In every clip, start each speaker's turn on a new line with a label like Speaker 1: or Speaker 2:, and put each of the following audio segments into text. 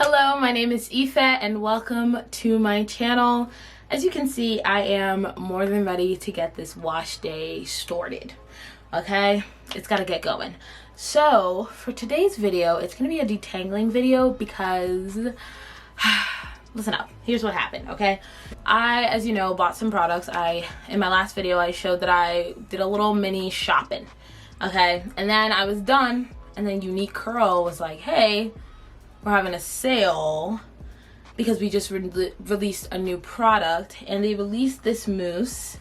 Speaker 1: Hello, my name is Aoife and welcome to my channel. As you can see, I am more than ready to get this wash day started. Okay, it's gotta get going. So for today's video, it's gonna be a detangling video because listen up, here's what happened. Okay, I, as you know, bought some products. In my last video I showed that I did a little mini shopping. Okay, and then I was done, and then Uniqurl was like, hey, we're having a sale because we just released a new product, and they released this mousse,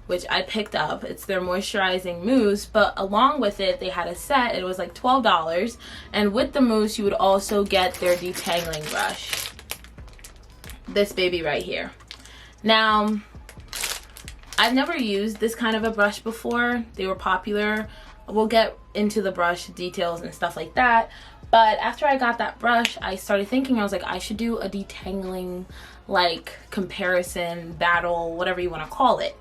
Speaker 1: which I picked up. It's their moisturizing mousse, but along with it they had a set. It was like $12, and with the mousse you would also get their detangling brush, this baby right here. Now, I've never used this kind of a brush before. They were popular. We'll get into the brush details and stuff like that. But after I got that brush, I started thinking, I was like, I should do a detangling, like, comparison, battle, whatever you want to call it.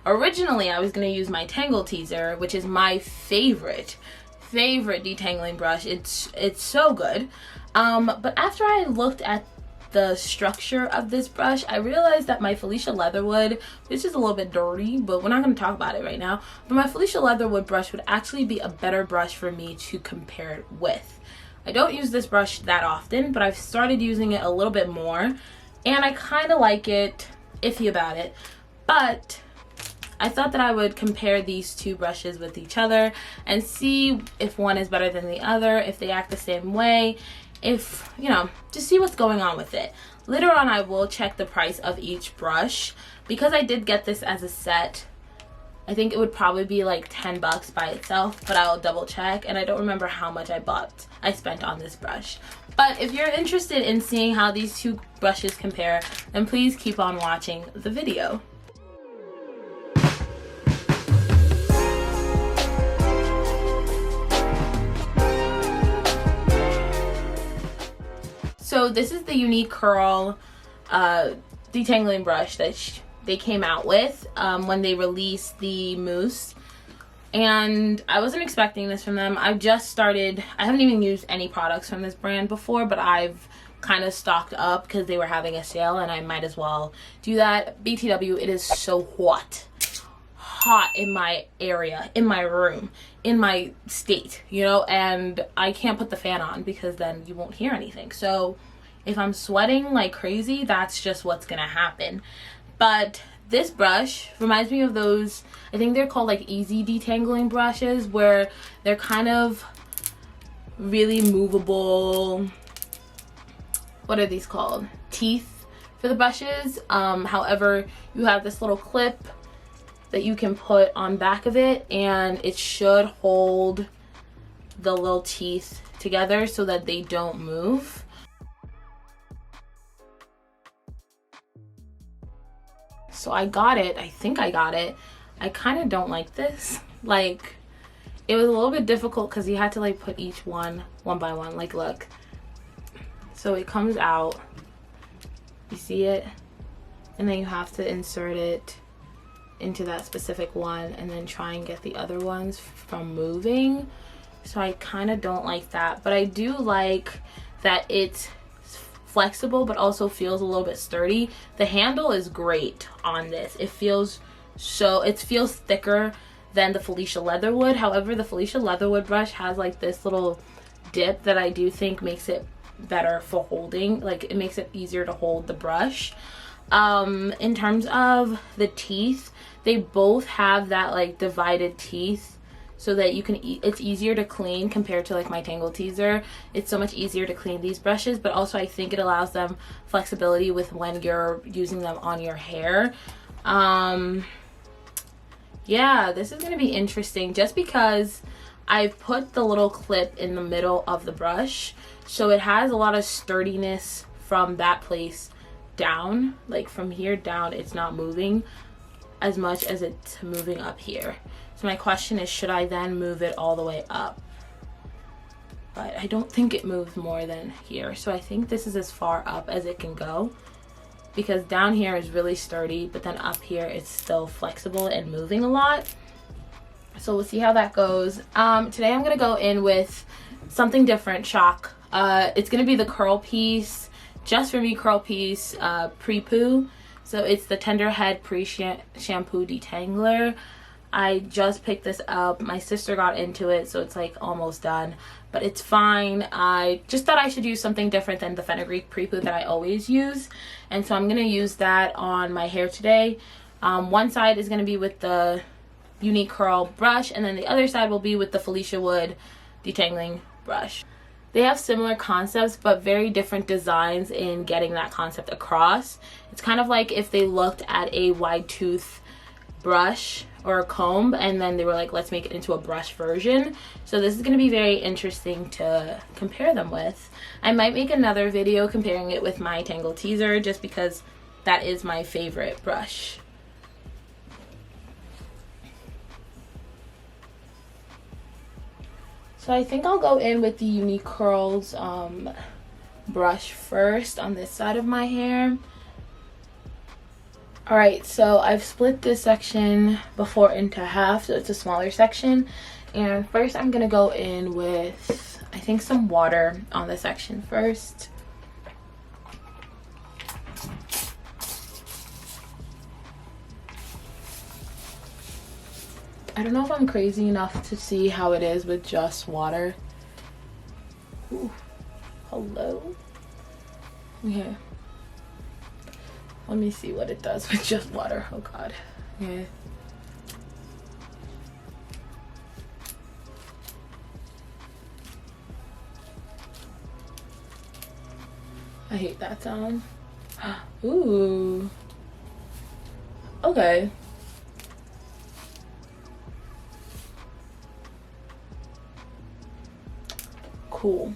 Speaker 1: Originally, I was going to use my Tangle Teezer, which is my favorite detangling brush. It's so good. But after I looked at the structure of this brush, I realized that my Felicia Leatherwood, which is a little bit dirty, but we're not going to talk about it right now, but my Felicia Leatherwood brush would actually be a better brush for me to compare it with. I don't use this brush that often, but I've started using it a little bit more, and I kind of like it, iffy about it, but I thought that I would compare these two brushes with each other and see if one is better than the other, if they act the same way, if, you know, just see what's going on with it. Later on, I will check the price of each brush. Because I did get this as a set, I think it would probably be like 10 bucks by itself, but I'll double check, and I don't remember how much I spent on this brush. But if you're interested in seeing how these two brushes compare, then please keep on watching the video. So this is the Uniqurl detangling brush that they came out with when they released the mousse, and I wasn't expecting this from them. I've just started, I haven't even used any products from this brand before, but I've kind of stocked up because they were having a sale and I might as well do that. BTW, it is so hot in my area, in my room, in my state, you know, and I can't put the fan on because then you won't hear anything. So if I'm sweating like crazy, that's just what's gonna happen. But this brush reminds me of those, I think they're called like easy detangling brushes, where they're kind of really movable, what are these called, teeth for the brushes. However, you have this little clip that you can put on back of it, and it should hold the little teeth together so that they don't move. So I got it, I think I got it. I kind of don't like this. Like, it was a little bit difficult because you had to like put each one by one. Like, look. So it comes out, you see it? And then you have to insert it into that specific one and then try and get the other ones from moving. So I kind of don't like that, but I do like that it's flexible but also feels a little bit sturdy. The handle is great on this. It feels thicker than the Felicia Leatherwood. However, the Felicia Leatherwood brush has like this little dip that I do think makes it better for holding. Like, it makes it easier to hold the brush. In terms of the teeth, they both have that like divided teeth so that you can it's easier to clean compared to like my Tangle Teezer. It's so much easier to clean these brushes, but also I think it allows them flexibility with when you're using them on your hair. Yeah, this is going to be interesting just because I've put the little clip in the middle of the brush, so it has a lot of sturdiness from that place down. Like, from here down, it's not moving as much as it's moving up here. So my question is, should I then move it all the way up? But I don't think it moves more than here, so I think this is as far up as it can go, because down here is really sturdy, but then up here it's still flexible and moving a lot. So we'll see how that goes. Today I'm gonna go in with something different, shock. It's gonna be the curl piece, just for me curl piece, pre-poo. So it's the Tender Head Pre-Shampoo Detangler. I just picked this up. My sister got into it, so it's like almost done, but it's fine. I just thought I should use something different than the fenugreek pre-poo that I always use, and so I'm gonna use that on my hair today. One side is gonna be with the Uniqurl brush, and then the other side will be with the Felicia Wood Detangling Brush. They have similar concepts but very different designs in getting that concept across. It's kind of like if they looked at a wide tooth brush or a comb and then they were like, let's make it into a brush version. So this is going to be very interesting to compare them with. I might make another video comparing it with my Tangle Teezer, just because that is my favorite brush. So I think I'll go in with the Uniqurl's brush first on this side of my hair. Alright, so I've split this section before into half, so it's a smaller section. And first I'm going to go in with, I think, some water on this section first. I don't know if I'm crazy enough to see how it is with just water. Ooh, hello? Yeah. Let me see what it does with just water. Oh god. Yeah. I hate that sound. Ooh. Okay. Cool.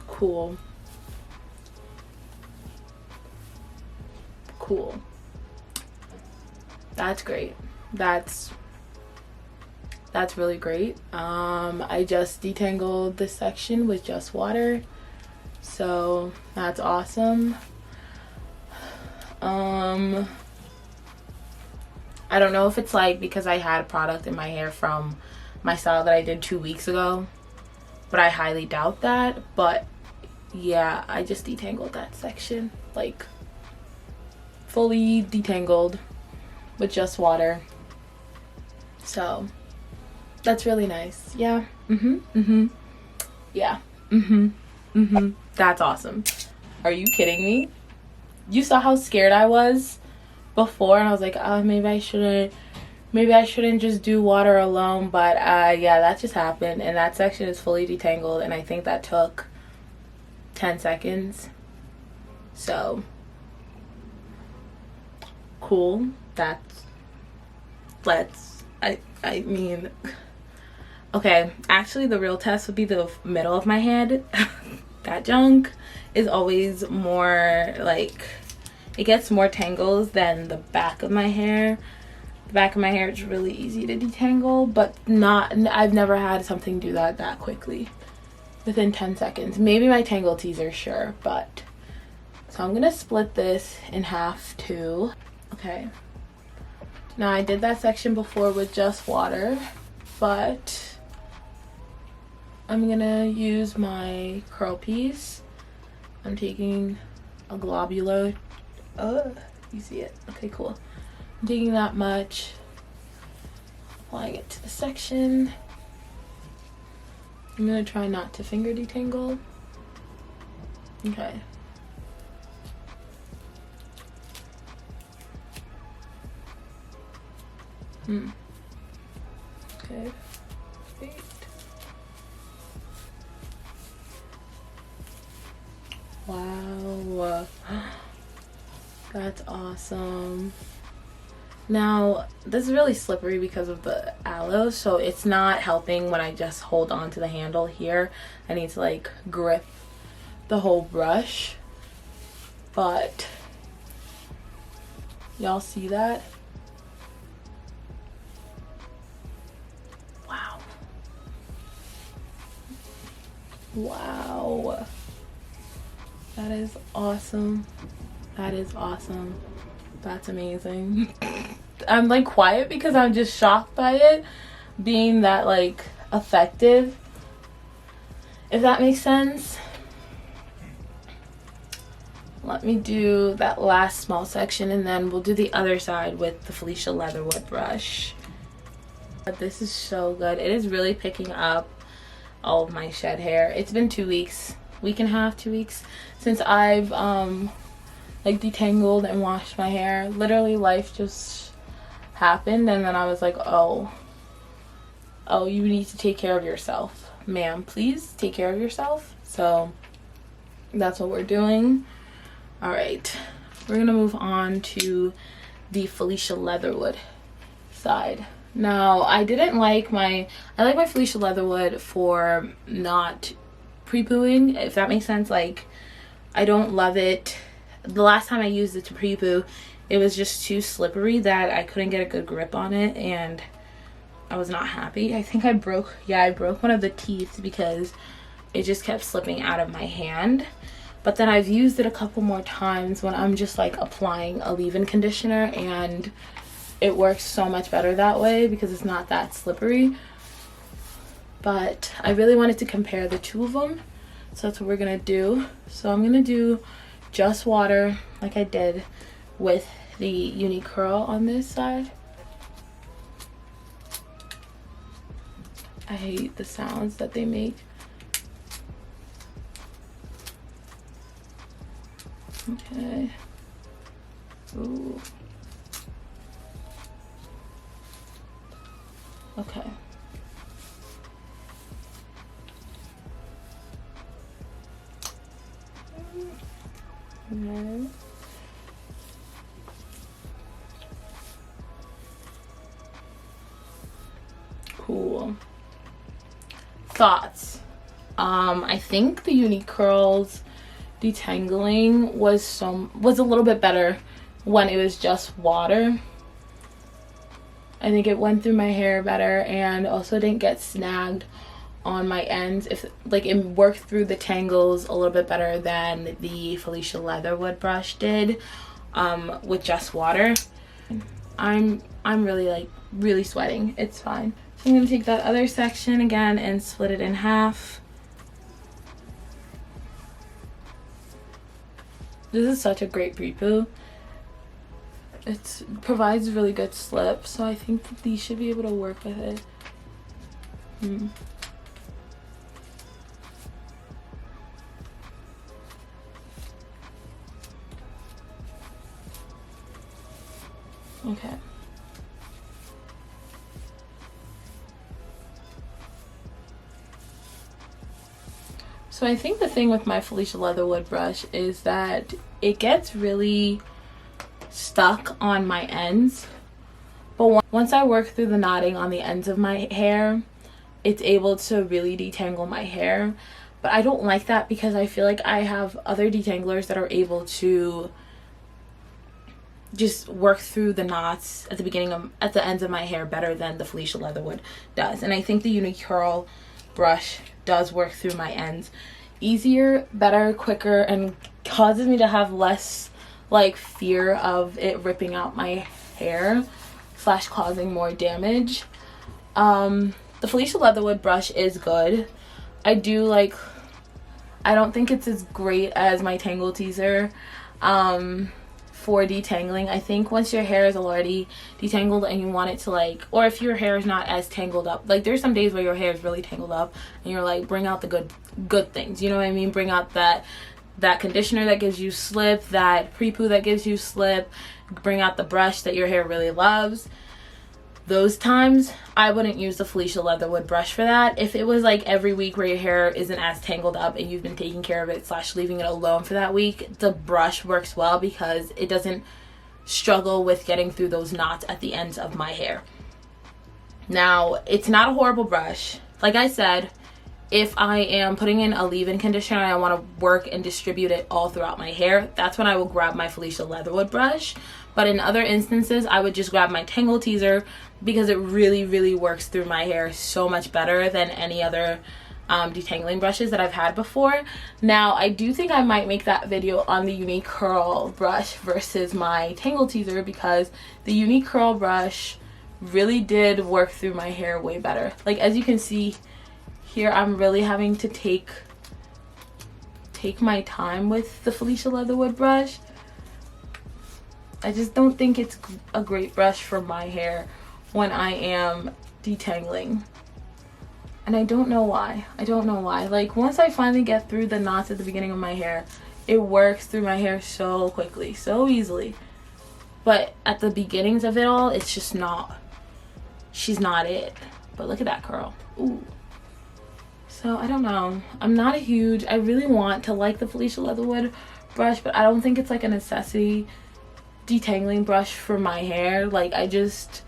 Speaker 1: Cool. Cool. That's great. That's really great. I just detangled this section with just water, so that's awesome. I don't know if it's like because I had product in my hair from my style that I did 2 weeks ago, but I highly doubt that. But yeah, I just detangled that section, like fully detangled with just water, so that's really nice. Yeah. Yeah. That's awesome. Are you kidding me? You saw how scared I was before, and I was like, oh, maybe I shouldn't just do water alone. But yeah, that just happened, and that section is fully detangled, and I think that took 10 seconds. So cool. I mean, okay, actually the real test would be the middle of my head. That junk is always more like, it gets more tangles than the back of my hair. The back of my hair is really easy to detangle, but I've never had something do that quickly within 10 seconds. Maybe my Tangle Teezer, sure, but so I'm gonna split this in half too. Okay, now I did that section before with just water, but I'm gonna use my curl piece. I'm taking a globular, you see it? Okay, cool. I'm taking that much, applying it to the section. I'm gonna try not to finger detangle. Okay. Okay. Wait. Wow. That's awesome. Now, this is really slippery because of the aloe, so it's not helping when I just hold on to the handle here. I need to like grip the whole brush. But y'all see that? Wow. Wow. That is awesome. That is awesome. That's amazing. I'm like quiet because I'm just shocked by it being that like effective. if that makes sense. Let me do that last small section and then we'll do the other side with the Felicia Leatherwood brush. But this is so good. It is really picking up all of my shed hair. It's been 2 weeks, week and a half, 2 weeks since I've like detangled and washed my hair. Literally life just happened and then I was like, oh, you need to take care of yourself, ma'am. Please take care of yourself. So that's what we're doing. All right, we're gonna move on to the Felicia Leatherwood side. Now, I like my Felicia Leatherwood for not pre-pooing, if that makes sense. Like, I don't love it. The last time I used it to pre-poo, it was just too slippery that I couldn't get a good grip on it, and I was not happy. I think I broke one of the teeth because it just kept slipping out of my hand. But then I've used it a couple more times when I'm just like applying a leave-in conditioner, and it works so much better that way because it's not that slippery. But I really wanted to compare the two of them, so that's what we're gonna do. So I'm gonna do just water like I did with the Uniqurl on this side. I hate the sounds that they make. Okay. Ooh. Okay. Okay. Cool. Thoughts. I think the Uniqurl's detangling was a little bit better when it was just water. I think it went through my hair better and also didn't get snagged on my ends. It worked through the tangles a little bit better than the Felicia Leatherwood brush did with just water. I'm really sweating. It's fine. So I'm gonna take that other section again and split it in half. This is such a great pre-poo. It provides really good slip, so I think that these should be able to work with it. Okay. So I think the thing with my Felicia Leatherwood brush is that it gets really stuck on my ends, but once I work through the knotting on the ends of my hair, it's able to really detangle my hair. But I don't like that because I feel like I have other detanglers that are able to just work through the knots at the ends of my hair better than the Felicia Leatherwood does. And I think the Uniqurl brush does work through my ends easier, better, quicker, and causes me to have less like fear of it ripping out my hair / causing more damage. The Felicia Leatherwood brush is good. I don't think it's as great as my Tangle Teaser for detangling. I think once your hair is already detangled and you want it to or if your hair is not as tangled up, there's some days where your hair is really tangled up and you're like, bring out the good things, you know what I mean? Bring out that conditioner that gives you slip, that pre-poo that gives you slip, bring out the brush that your hair really loves. Those times I wouldn't use the Felicia Leatherwood brush for that. If it was like every week where your hair isn't as tangled up and you've been taking care of it / leaving it alone for that week, the brush works well because it doesn't struggle with getting through those knots at the ends of my hair. Now, it's not a horrible brush. Like I said, if I am putting in a leave-in conditioner and I want to work and distribute it all throughout my hair, that's when I will grab my Felicia Leatherwood brush. But in other instances, I would just grab my Tangle Teaser because it really, really works through my hair so much better than any other detangling brushes that I've had before. Now, I do think I might make that video on the Uniqurl brush versus my Tangle Teaser because the Uniqurl brush really did work through my hair way better. Like, as you can see here I'm really having to take my time with the Felicia Leatherwood brush. I just don't think it's a great brush for my hair when I am detangling. And I don't know why. I don't know why. Like, once I finally get through the knots at the beginning of my hair, it works through my hair so quickly, so easily. But at the beginnings of it all, it's just not, she's not it. But look at that curl. Ooh. So I don't know. I'm not a huge, I really want to like the Felicia Leatherwood brush, but I don't think it's like a necessity detangling brush for my hair. Like, I just,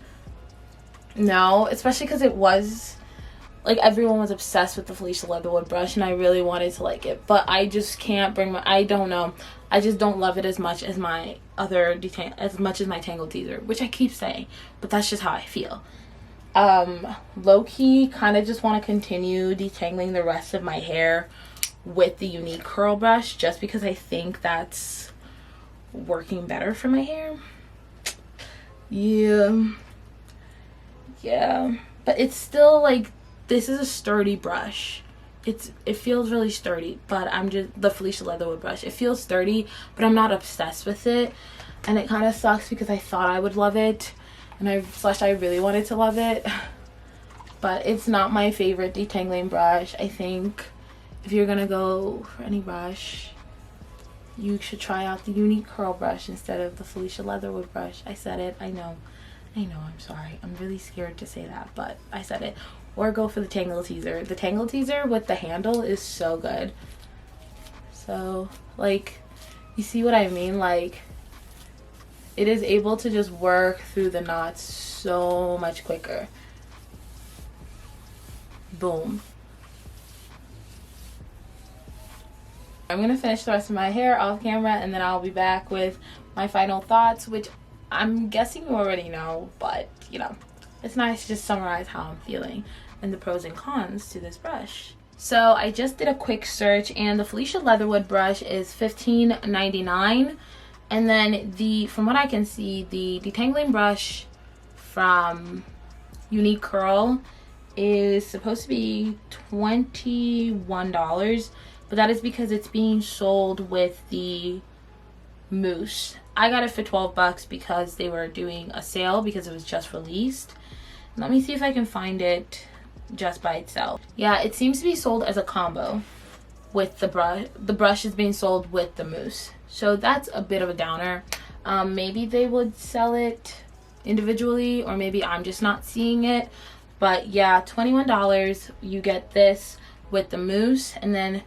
Speaker 1: no, especially because it was, like, everyone was obsessed with the Felicia Leatherwood brush and I really wanted to like it, but I just can't bring my, I don't know, I just don't love it as much as my other as much as my Tangle Teezer, which I keep saying, but that's just how I feel. Low-key kind of just want to continue detangling the rest of my hair with the Uniqurl brush, just because I think that's working better for my hair. Yeah, but it's still like, this is a sturdy brush. It feels really sturdy, but I'm just, the Felicia Leatherwood brush, it feels sturdy, but I'm not obsessed with it, and it kind of sucks because I thought I would love it, and I really wanted to love it, but it's not my favorite detangling brush. I think if you're gonna go for any brush, you should try out the Uniqurl brush instead of the Felicia Leatherwood brush. I said it, I know, I'm sorry. I'm really scared to say that, but I said it. Or go for the Tangle Teezer. The Tangle Teezer with the handle is so good. So, like, you see what I mean? Like, it is able to just work through the knots so much quicker. Boom. I'm gonna finish the rest of my hair off camera, and then I'll be back with my final thoughts, which I'm guessing you already know, but you know, it's nice to just summarize how I'm feeling and the pros and cons to this brush. So I just did a quick search, and the Felicia Leatherwood brush is $15.99, and then from what I can see, the detangling brush from Uniqurl is supposed to be $21, but that is because it's being sold with the mousse. I got it for 12 bucks because they were doing a sale because it was just released. Let me see if I can find it just by itself. Yeah, it seems to be sold as a combo with the brush. The brush is being sold with the mousse, so that's a bit of a downer. Maybe they would sell it individually, or maybe I'm just not seeing it. But yeah, $21, you get this with the mousse, and then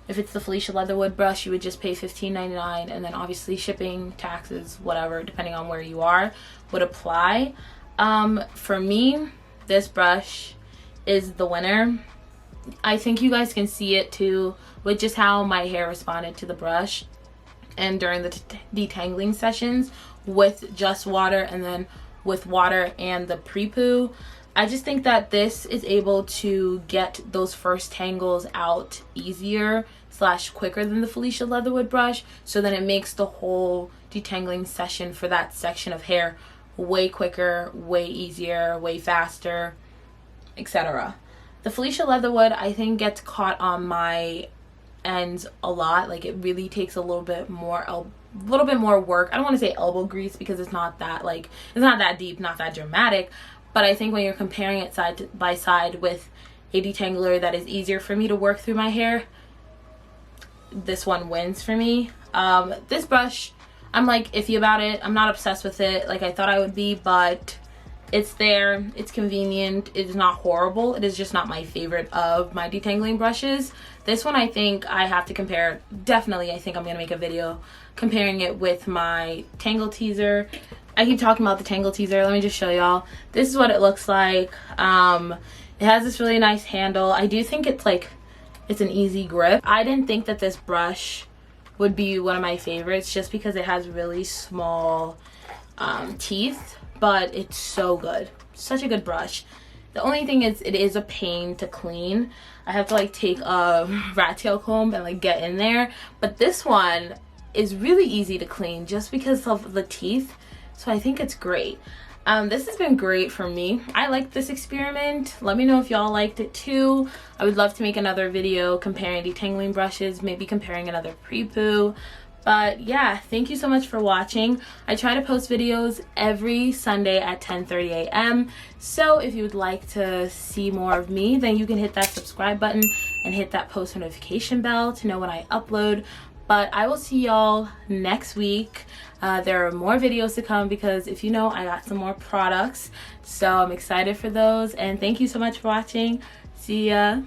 Speaker 1: if it's the Felicia Leatherwood brush, you would just pay $15.99, and then obviously shipping, taxes, whatever, depending on where you are, would apply. For me, this brush is the winner. I think you guys can see it too with just how my hair responded to the brush and during the detangling sessions with just water and then with water and the pre-poo. I just think that this is able to get those first tangles out easier / quicker than the Felicia Leatherwood brush, so then it makes the whole detangling session for that section of hair way quicker, way easier, way faster, etc. The Felicia Leatherwood, I think, gets caught on my ends a lot. Like, it really takes a little bit more work. I don't want to say elbow grease because it's not that, like, it's not that deep, not that dramatic. But I think when you're comparing it side by side with a detangler that is easier for me to work through my hair, this one wins for me. This brush, I'm like iffy about it. I'm not obsessed with it like I thought I would be, but it's there. It's convenient. It is not horrible. It is just not my favorite of my detangling brushes. This one, I think I have to compare. Definitely, I think I'm going to make a video comparing it with my Tangle Teezer. I keep talking about the Tangle Teezer. Let me just show y'all. This is what it looks like. It has this really nice handle. I do think it's like, it's an easy grip. I didn't think that this brush would be one of my favorites just because it has really small teeth, but it's so good. Such a good brush. The only thing is, it is a pain to clean. I have to like take a rat tail comb and like get in there, but this one is really easy to clean just because of the teeth. So I think it's great. This has been great for me. I liked this experiment. Let me know if y'all liked it too. I would love to make another video comparing detangling brushes, maybe comparing another pre-poo. But yeah, thank you so much for watching. I try to post videos every Sunday at 10:30 a.m. So if you would like to see more of me, then you can hit that subscribe button and hit that post notification bell to know when I upload. But I will see y'all next week. There are more videos to come because if you know, I got some more products. So I'm excited for those. And thank you so much for watching. See ya.